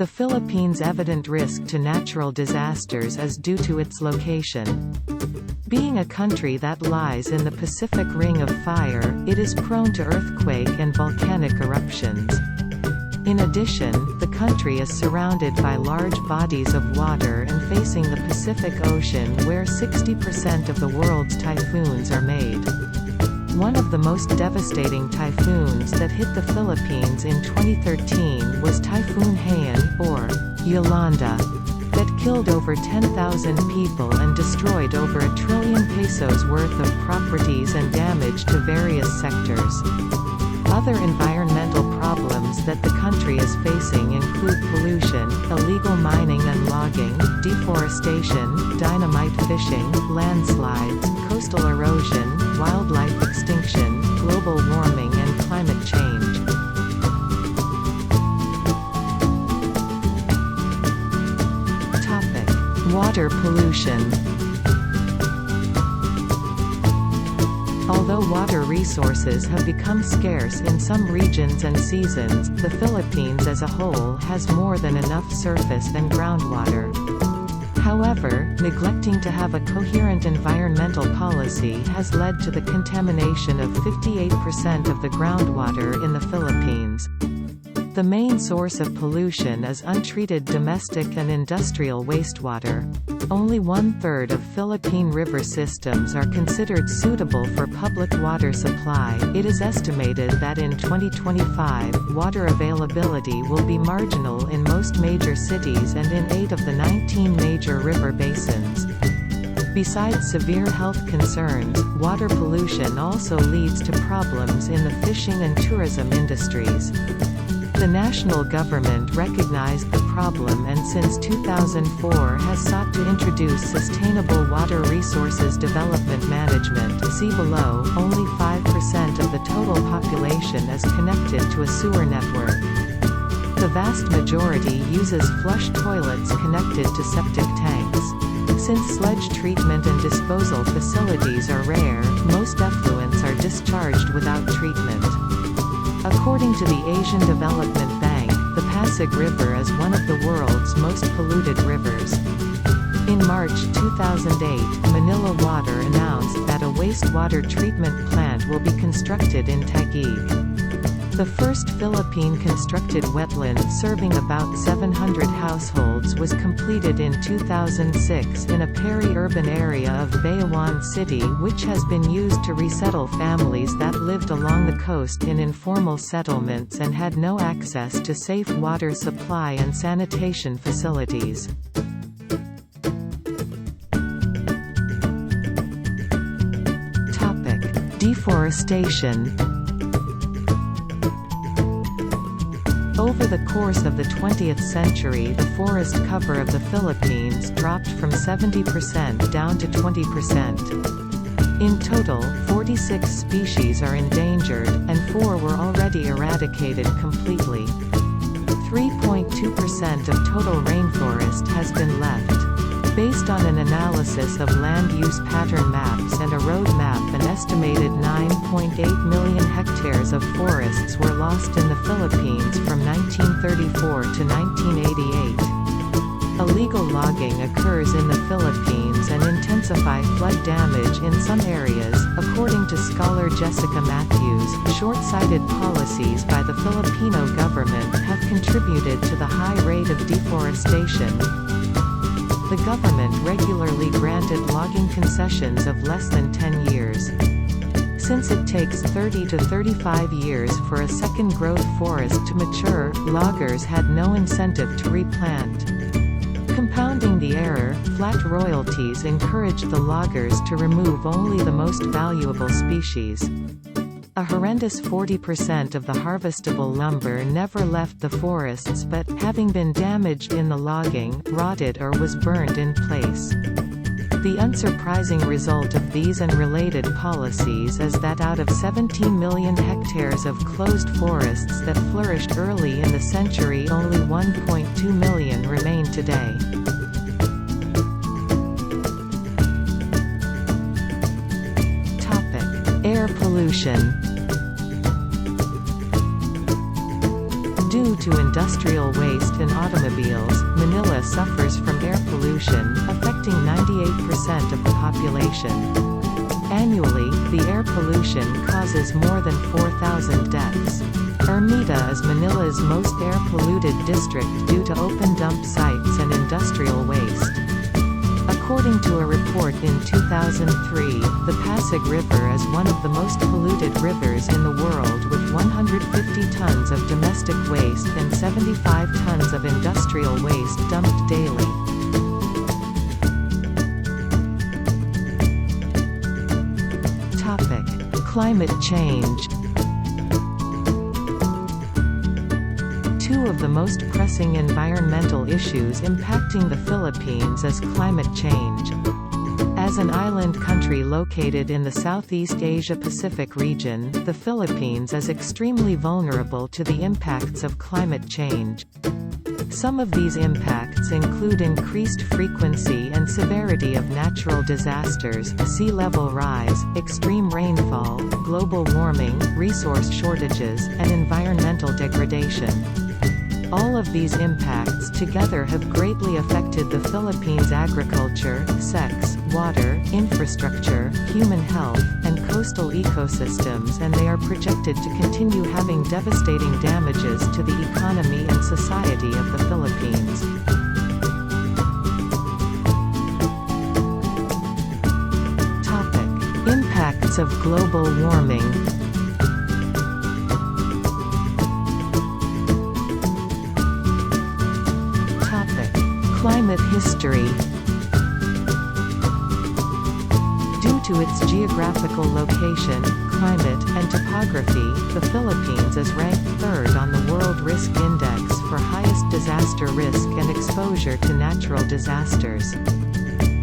The Philippines' evident risk to natural disasters is due to its location. Being a country that lies in the Pacific Ring of Fire, it is prone to earthquake and volcanic eruptions. In addition, the country is surrounded by large bodies of water and facing the Pacific Ocean, where 60% of the world's typhoons are made. One of the most devastating typhoons that hit the Philippines in 2013 was Typhoon Haiyan, or Yolanda, that killed over 10,000 people and destroyed over ₱1 trillion worth of properties and damage to various sectors. Other environmental problems that the country is facing include pollution, illegal mining and logging, deforestation, dynamite fishing, landslides, coastal erosion, wildlife extinction, global warming and climate change. Topic: Water pollution. Although water resources have become scarce in some regions and seasons, the Philippines as a whole has more than enough surface and groundwater. However, neglecting to have a coherent environmental policy has led to the contamination of 58% of the groundwater in the Philippines. The main source of pollution is untreated domestic and industrial wastewater. Only 1/3 of Philippine river systems are considered suitable for public water supply. It is estimated that in 2025, water availability will be marginal in most major cities and in 8 of the 19 major river basins. Besides severe health concerns, water pollution also leads to problems in the fishing and tourism industries. The national government recognized the problem and since 2004 has sought to introduce sustainable water resources development management. See below. Only 5% of the total population is connected to a sewer network. The vast majority uses flush toilets connected to septic tanks. Since sludge treatment and disposal facilities are rare, most effluents are discharged without treatment. According to the Asian Development Bank, the Pasig River is one of the world's most polluted rivers. In March 2008, Manila Water announced that a wastewater treatment plant will be constructed in Taguig. The first Philippine-constructed wetland serving about 700 households was completed in 2006 in a peri-urban area of Bayawan City, which has been used to resettle families that lived along the coast in informal settlements and had no access to safe water supply and sanitation facilities. Topic: Deforestation. Over the course of the 20th century, the forest cover of the Philippines dropped from 70% down to 20%. In total, 46 species are endangered, and 4 were already eradicated completely. 3.2% of total rainforest has been left. Based on an analysis of land use pattern maps and a road map, an estimated 9.8 million hectares of forests were lost in the Philippines from 1934 to 1988. Illegal logging occurs in the Philippines and intensifies flood damage in some areas. According to scholar Jessica Matthews, short-sighted policies by the Filipino government have contributed to the high rate of deforestation. The government regularly granted logging concessions of less than 10 years. Since it takes 30 to 35 years for a second growth forest to mature, loggers had no incentive to replant. Compounding the error, flat royalties encouraged the loggers to remove only the most valuable species. A horrendous 40% of the harvestable lumber never left the forests but, having been damaged in the logging, rotted or was burned in place. The unsurprising result of these and related policies is that out of 17 million hectares of closed forests that flourished early in the century, only 1.2 million remain today. Air pollution. Due to industrial waste and automobiles, Manila suffers from air pollution, affecting 98% of the population. Annually, the air pollution causes more than 4,000 deaths. Ermita is Manila's most air-polluted district due to open dump sites and industrial waste. According to a report in 2003, the Pasig River is one of the most polluted rivers in the world with 150 tons of domestic waste and 75 tons of industrial waste dumped daily. Topic: Climate change. Two of the most pressing environmental issues impacting the Philippines is climate change. As an island country located in the Southeast Asia-Pacific region, the Philippines is extremely vulnerable to the impacts of climate change. Some of these impacts include increased frequency and severity of natural disasters, sea level rise, extreme rainfall, global warming, resource shortages, and environmental degradation. All of these impacts together have greatly affected the Philippines' agriculture, sex, water, infrastructure, human health, and coastal ecosystems, and they are projected to continue having devastating damages to the economy and society of the Philippines. Topic: Impacts of global warming. Climate history. Due to its geographical location, climate, and topography, the Philippines is ranked third on the World Risk Index for highest disaster risk and exposure to natural disasters.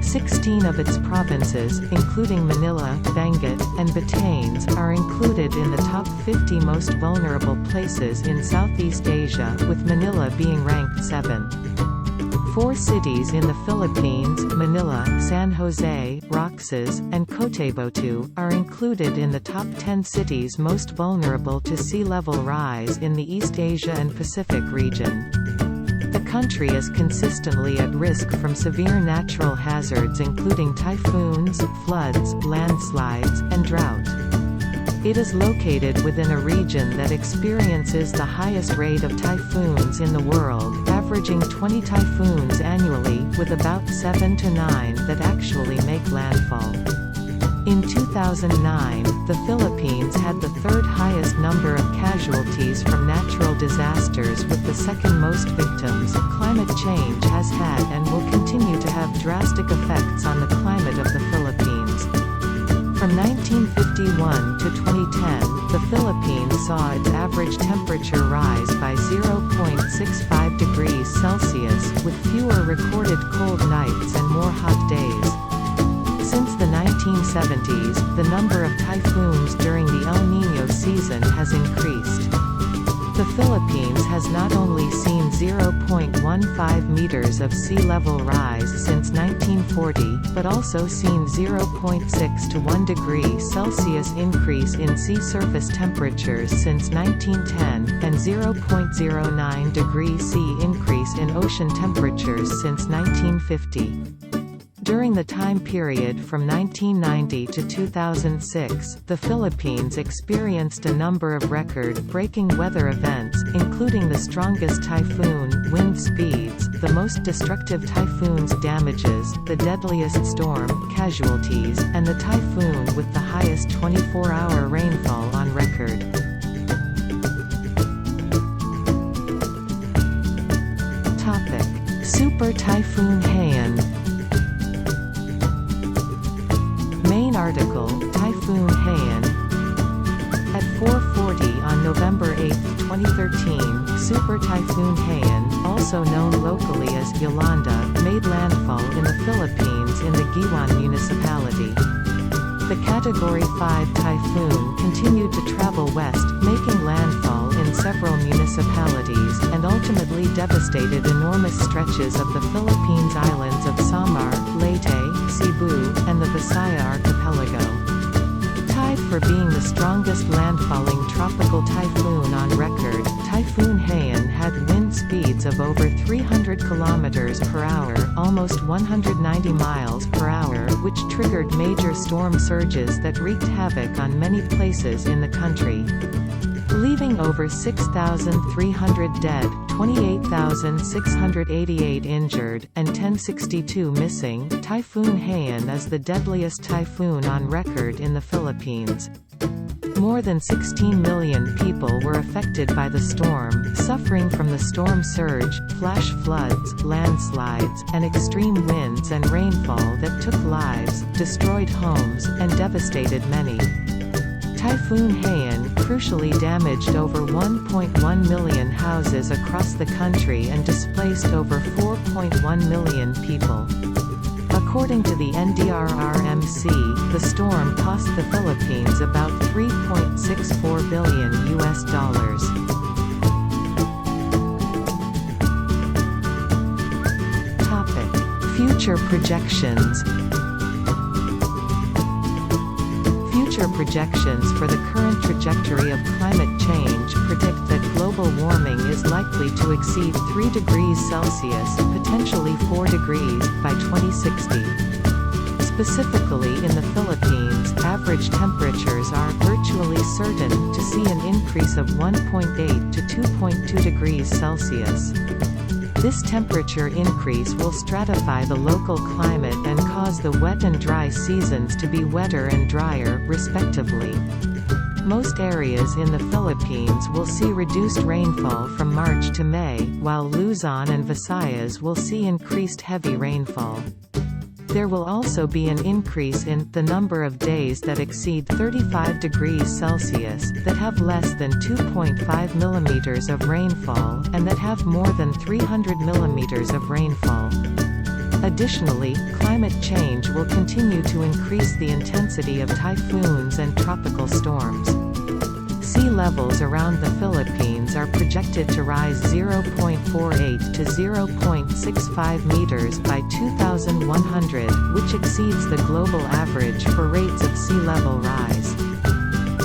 16 of its provinces, including Manila, Benguet, and Batanes, are included in the top 50 most vulnerable places in Southeast Asia, with Manila being ranked 7. 4 cities in the Philippines, Manila, San Jose, Roxas, and Cotabato, are included in the top 10 cities most vulnerable to sea level rise in the East Asia and Pacific region. The country is consistently at risk from severe natural hazards including typhoons, floods, landslides, and drought. It is located within a region that experiences the highest rate of typhoons in the world, averaging 20 typhoons annually, with about 7 to 9 that actually make landfall. In 2009, the Philippines had the third highest number of casualties from natural disasters with the second most victims. Climate change has had and will continue to have drastic effects on the climate of the Philippines. From 1951 to 2010, the Philippines saw its average temperature rise by 0.65 degrees Celsius, with fewer recorded cold nights and more hot days. Since the 1970s, the number of typhoons during the El Niño season has increased. The Philippines has not only seen 0.15 meters of sea level rise since 1940, but also seen 0.6 to 1 degree Celsius increase in sea surface temperatures since 1910, and 0.09 degree C increase in ocean temperatures since 1950. During the time period from 1990 to 2006, the Philippines experienced a number of record-breaking weather events, including the strongest typhoon, wind speeds, the most destructive typhoon's damages, the deadliest storm, casualties, and the typhoon with the highest 24-hour rainfall on record. Topic: Super Typhoon Haiyan. Main article, Typhoon Haiyan. At 4:40 on November 8, 2013, Super Typhoon Haiyan, also known locally as Yolanda, made landfall in the Philippines in the Giwan municipality. The Category 5 typhoon continued to travel west, making landfall in several municipalities, and ultimately devastated enormous stretches of the Philippines islands of Samar, Leyte, Cebu, and the Visaya archipelago. Tied for being the strongest landfalling tropical typhoon on record, Typhoon Haiyan had wind speeds of over 300 km per hour, almost 190 miles per hour, which triggered major storm surges that wreaked havoc on many places in the country. Leaving over 6,300 dead, 28,688 injured, and 1,062 missing, Typhoon Haiyan is the deadliest typhoon on record in the Philippines. More than 16 million people were affected by the storm, suffering from the storm surge, flash floods, landslides, and extreme winds and rainfall that took lives, destroyed homes, and devastated many. Typhoon Haiyan crucially damaged over 1.1 million houses across the country and displaced over 4.1 million people. According to the NDRRMC, the storm cost the Philippines about $3.64 billion. Topic: Future projections. Future projections for the current trajectory of climate change predict that global warming is likely to exceed 3 degrees Celsius, potentially 4 degrees, by 2060. Specifically in the Philippines, average temperatures are virtually certain to see an increase of 1.8 to 2.2 degrees Celsius. This temperature increase will stratify the local climate and cause the wet and dry seasons to be wetter and drier, respectively. Most areas in the Philippines will see reduced rainfall from March to May, while Luzon and Visayas will see increased heavy rainfall. There will also be an increase in the number of days that exceed 35 degrees Celsius, that have less than 2.5 millimeters of rainfall, and that have more than 300 millimeters of rainfall. Additionally, climate change will continue to increase the intensity of typhoons and tropical storms. Sea levels around the Philippines are projected to rise 0.48 to 0.65 meters by 2100, which exceeds the global average for rates of sea level rise.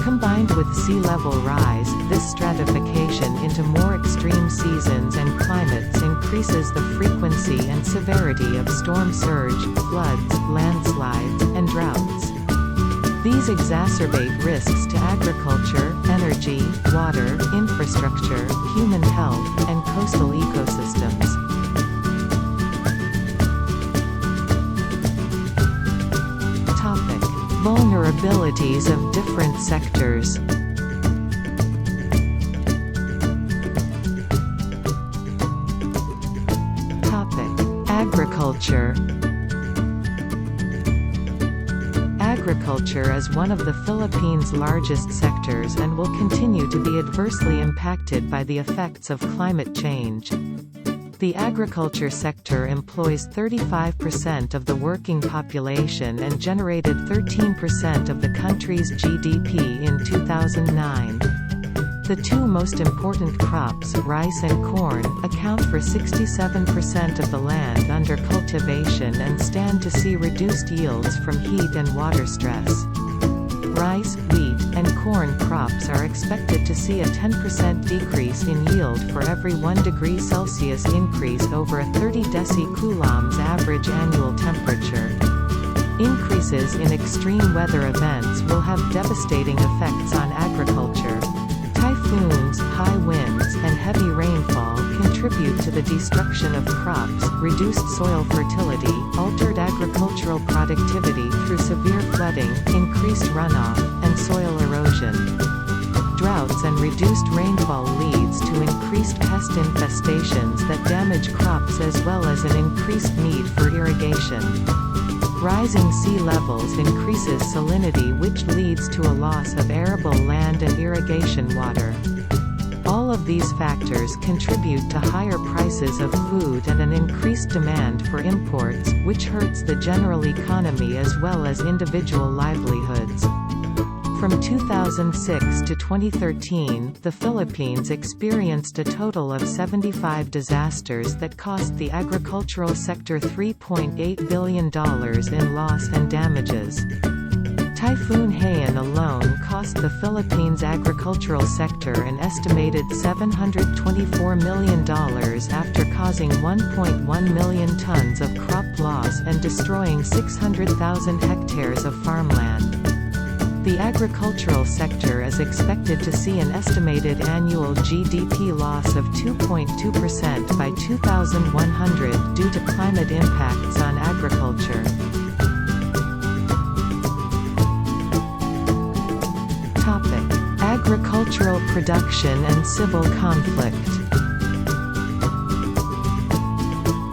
Combined with sea level rise, this stratification into more extreme seasons and climates increases the frequency and severity of storm surge, floods, landslides, and droughts. These exacerbate risks to agriculture, energy, water, infrastructure, human health, and coastal ecosystems. Topic: Vulnerabilities of different sectors. Topic: Agriculture. Agriculture is one of the Philippines' largest sectors and will continue to be adversely impacted by the effects of climate change. The agriculture sector employs 35% of the working population and generated 13% of the country's GDP in 2009. The two most important crops, rice and corn, account for 67% of the land under cultivation and stand to see reduced yields from heat and water stress. Rice, wheat, and corn crops are expected to see a 10% decrease in yield for every 1 degree Celsius increase over a 30 decicoulombs average annual temperature. Increases in extreme weather events will have devastating effects on agriculture. Typhoons, high winds, and heavy rainfall contribute to the destruction of crops, reduced soil fertility, altered agricultural productivity through severe flooding, increased runoff, and soil erosion. Droughts and reduced rainfall leads to increased pest infestations that damage crops as well as an increased need for irrigation. Rising sea levels increases salinity, which leads to a loss of arable land and irrigation water. All of these factors contribute to higher prices of food and an increased demand for imports, which hurts the general economy as well as individual livelihoods. From 2006 to 2013, the Philippines experienced a total of 75 disasters that cost the agricultural sector $3.8 billion in loss and damages. Typhoon Haiyan alone cost the Philippines' agricultural sector an estimated $724 million after causing 1.1 million tons of crop loss and destroying 600,000 hectares of farmland. The agricultural sector is expected to see an estimated annual GDP loss of 2.2% by 2100 due to climate impacts on agriculture. Agricultural production and civil conflict.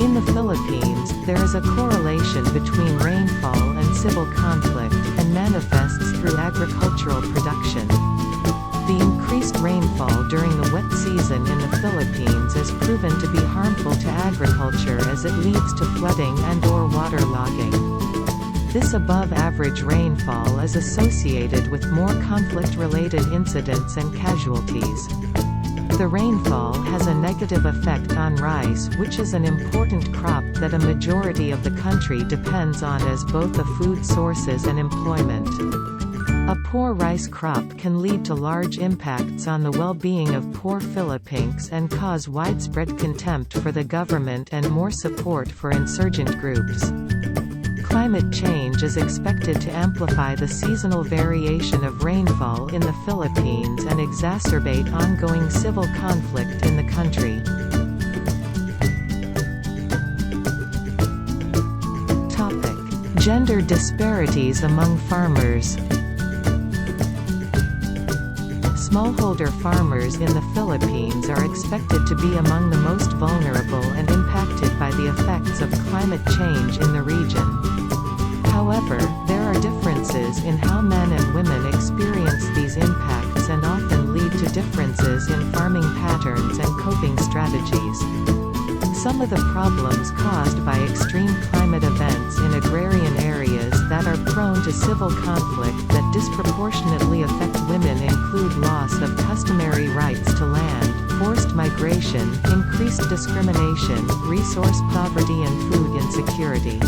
In the Philippines, there is a correlation between rainfall and civil conflict, and manifests through agricultural production. The increased rainfall during the wet season in the Philippines is proven to be harmful to agriculture as it leads to flooding and/or waterlogging. This above-average rainfall is associated with more conflict-related incidents and casualties. The rainfall has a negative effect on rice, which is an important crop that a majority of the country depends on as both a food sources and employment. A poor rice crop can lead to large impacts on the well-being of poor Philippines and cause widespread contempt for the government and more support for insurgent groups. Climate change is expected to amplify the seasonal variation of rainfall in the Philippines and exacerbate ongoing civil conflict in the country. Topic: Gender disparities among farmers. Smallholder farmers in the Philippines are expected to be among the most vulnerable and impacted by the effects of climate change in the region. However, there are differences in how men and women experience these impacts and often lead to differences in farming patterns and coping strategies. Some of the problems caused by extreme climate events in agrarian areas that are prone to civil conflict that disproportionately affect women include loss of customary rights to land, forced migration, increased discrimination, resource poverty and food insecurity.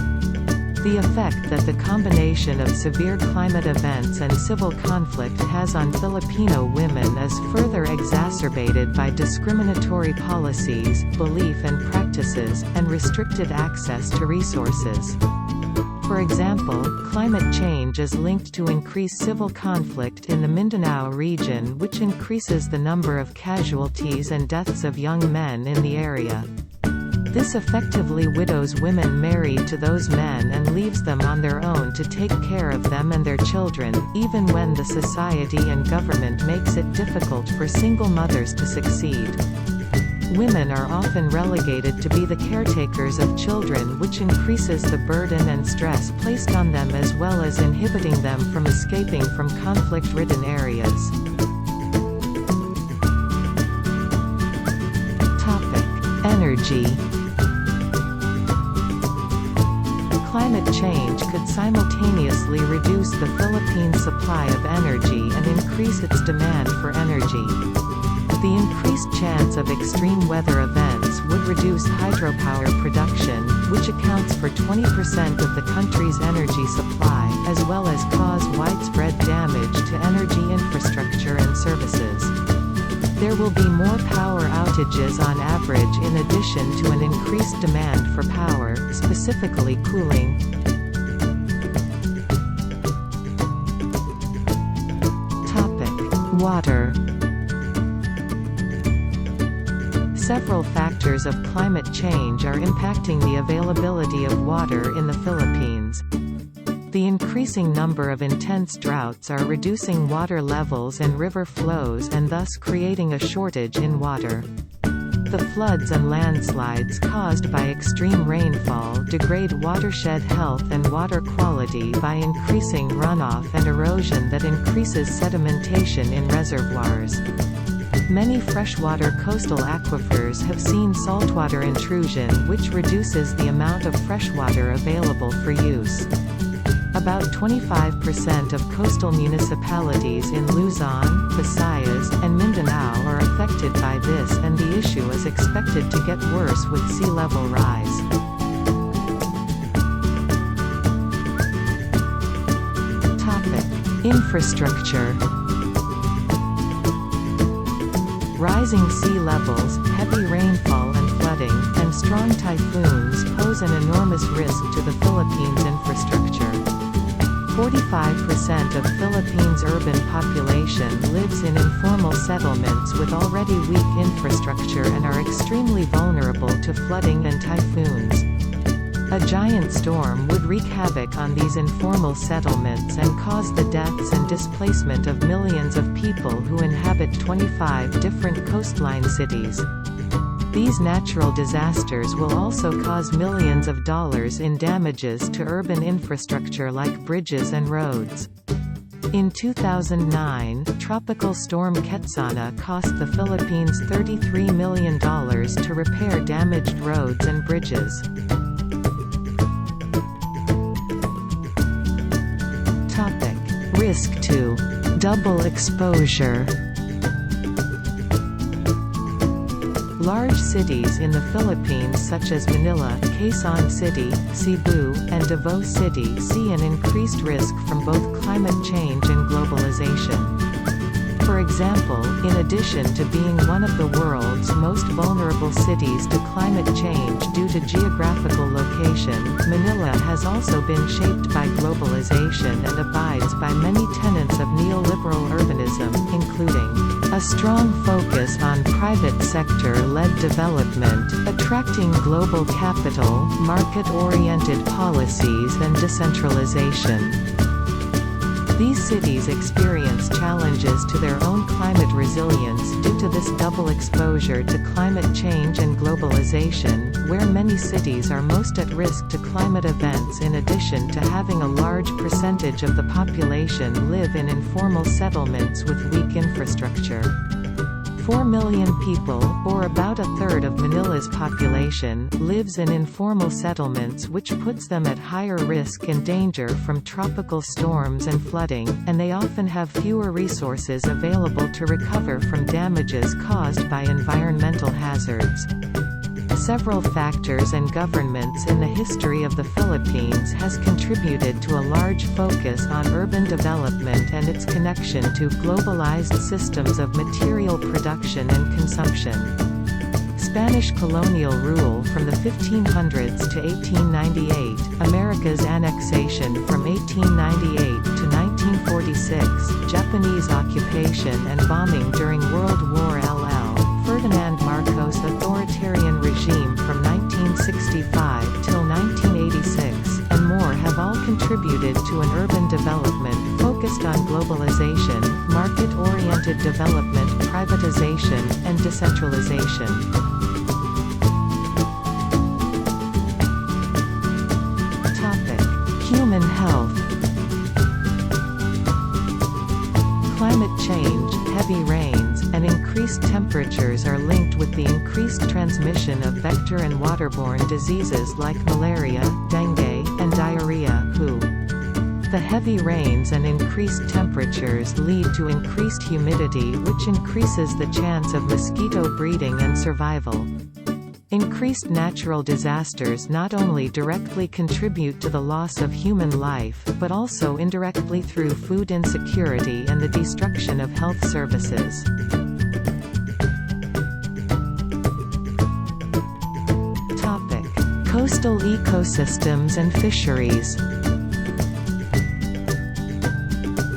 The effect that the combination of severe climate events and civil conflict has on Filipino women is further exacerbated by discriminatory policies, belief and practices, and restricted access to resources. For example, climate change is linked to increased civil conflict in the Mindanao region, which increases the number of casualties and deaths of young men in the area. This effectively widows women married to those men and leaves them on their own to take care of them and their children, even when the society and government makes it difficult for single mothers to succeed. Women are often relegated to be the caretakers of children, which increases the burden and stress placed on them as well as inhibiting them from escaping from conflict-ridden areas. Topic: Energy. Climate change could simultaneously reduce the Philippines' supply of energy and increase its demand for energy. The increased chance of extreme weather events would reduce hydropower production, which accounts for 20% of the country's energy supply, as well as cause widespread damage to energy infrastructure and services. There will be more power outages on average in addition to an increased demand for power, specifically cooling. Topic: Water. Several factors of climate change are impacting the availability of water in the Philippines. The increasing number of intense droughts are reducing water levels and river flows and thus creating a shortage in water. The floods and landslides caused by extreme rainfall degrade watershed health and water quality by increasing runoff and erosion that increases sedimentation in reservoirs. Many freshwater coastal aquifers have seen saltwater intrusion, which reduces the amount of freshwater available for use. About 25% of coastal municipalities in Luzon, Visayas, and Mindanao are affected by this, and the issue is expected to get worse with sea level rise. Topic: Infrastructure. Rising sea levels, heavy rainfall and flooding, and strong typhoons pose an enormous risk to the Philippines' infrastructure. 45% of Philippines' urban population lives in informal settlements with already weak infrastructure and are extremely vulnerable to flooding and typhoons. A giant storm would wreak havoc on these informal settlements and cause the deaths and displacement of millions of people who inhabit 25 different coastline cities. These natural disasters will also cause millions of dollars in damages to urban infrastructure like bridges and roads. In 2009, Tropical Storm Ketsana cost the Philippines $33 million to repair damaged roads and bridges. Risk to double exposure. Large cities in the Philippines such as Manila, Quezon City, Cebu, and Davao City see an increased risk from both climate change and globalization. For example, in addition to being one of the world's most vulnerable cities to climate change due to geographical location, Manila has also been shaped by globalization and abides by many tenets of neoliberal urbanism, including a strong focus on private sector-led development, attracting global capital, market-oriented policies and decentralization. These cities experience challenges to their own climate resilience due to this double exposure to climate change and globalization, where many cities are most at risk to climate events in addition to having a large percentage of the population live in informal settlements with weak infrastructure. 4 million people, or about a third of Manila's population, lives in informal settlements, which puts them at higher risk and danger from tropical storms and flooding, and they often have fewer resources available to recover from damages caused by environmental hazards. Several factors and governments in the history of the Philippines has contributed to a large focus on urban development and its connection to globalized systems of material production and consumption. Spanish colonial rule from the 1500s to 1898, America's annexation from 1898 to 1946, Japanese occupation and bombing during World War LL, Ferdinand Marcos' authoritarian regime from 1965 till 1986, and more have all contributed to an urban development focused on globalization, market-oriented development, privatization, and decentralization. Human health. Climate change, heavy rains, and increased temperatures are linked with the increased transmission of vector and waterborne diseases like malaria, dengue, and diarrhea. The heavy rains and increased temperatures lead to increased humidity, which increases the chance of mosquito breeding and survival. Increased natural disasters not only directly contribute to the loss of human life, but also indirectly through food insecurity and the destruction of health services. Coastal ecosystems and fisheries.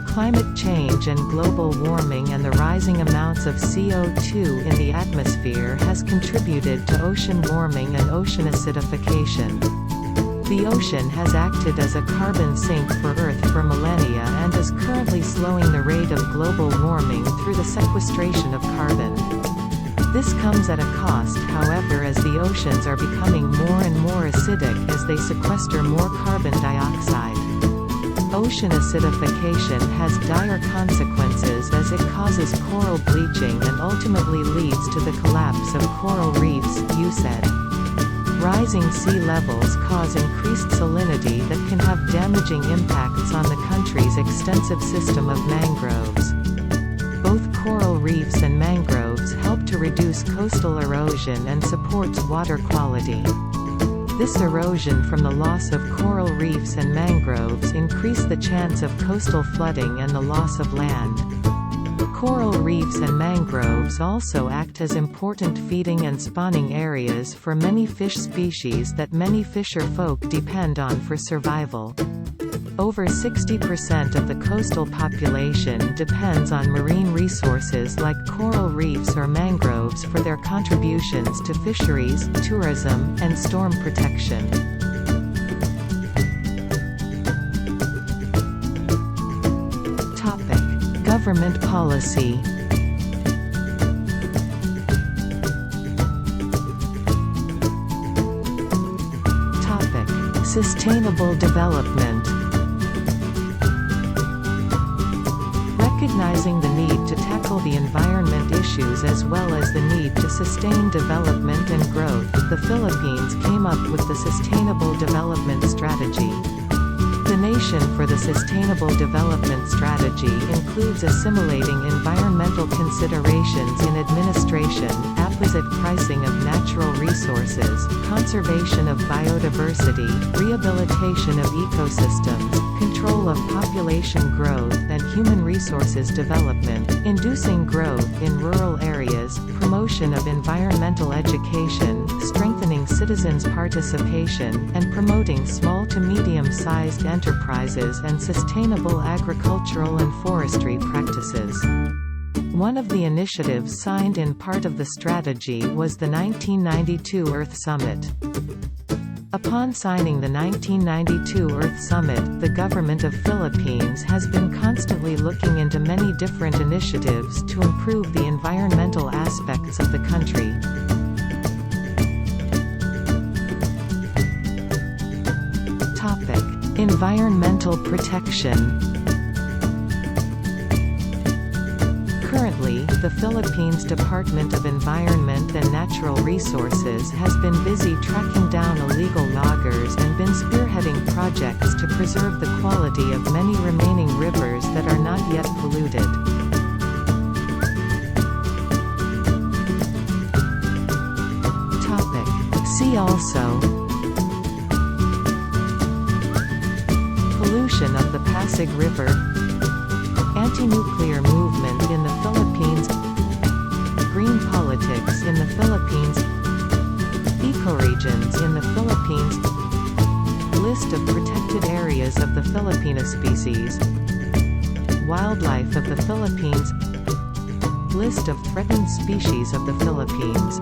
Climate change and global warming and the rising amounts of CO2 in the atmosphere has contributed to ocean warming and ocean acidification. The ocean has acted as a carbon sink for Earth for millennia and is currently slowing the rate of global warming through the sequestration of carbon. This comes at a cost, however, as the oceans are becoming more and more acidic as they sequester more carbon dioxide. Ocean acidification has dire consequences as it causes coral bleaching and ultimately leads to the collapse of coral reefs, USAID. Rising sea levels cause increased salinity that can have damaging impacts on the country's extensive system of mangroves. Both coral reefs and mangroves help to reduce coastal erosion and supports water quality. This erosion from the loss of coral reefs and mangroves increase the chance of coastal flooding and the loss of land. Coral reefs and mangroves also act as important feeding and spawning areas for many fish species that many fisher folk depend on for survival. Over 60% of the coastal population depends on marine resources like coral reefs or mangroves for their contributions to fisheries, tourism, and storm protection. Topic: Government policy. Topic: Sustainable development. Recognizing the need to tackle the environment issues as well as the need to sustain development and growth, the Philippines came up with the Sustainable Development Strategy. The Nation for the Sustainable Development Strategy includes assimilating environmental considerations in administration, apposite pricing of natural resources, conservation of biodiversity, rehabilitation of ecosystems, control of population growth and human resources development, inducing growth in rural areas, promotion of environmental education, strengthening citizens' participation, and promoting small to medium-sized enterprises and sustainable agricultural and forestry practices. One of the initiatives signed in part of the strategy was the 1992 Earth Summit. Upon signing the 1992 Earth Summit, the government of Philippines has been constantly looking into many different initiatives to improve the environmental aspects of the country. Topic: Environmental protection. Currently, the Philippines Department of Environment and Natural Resources has been busy tracking down illegal loggers and been spearheading projects to preserve the quality of many remaining rivers that are not yet polluted. Topic: See also: Pollution of the Pasig River, Anti-nuclear movement in the Philippines, Green politics in the Philippines, Ecoregions in the Philippines, List of protected areas of the Filipino species, Wildlife of the Philippines, List of threatened species of the Philippines.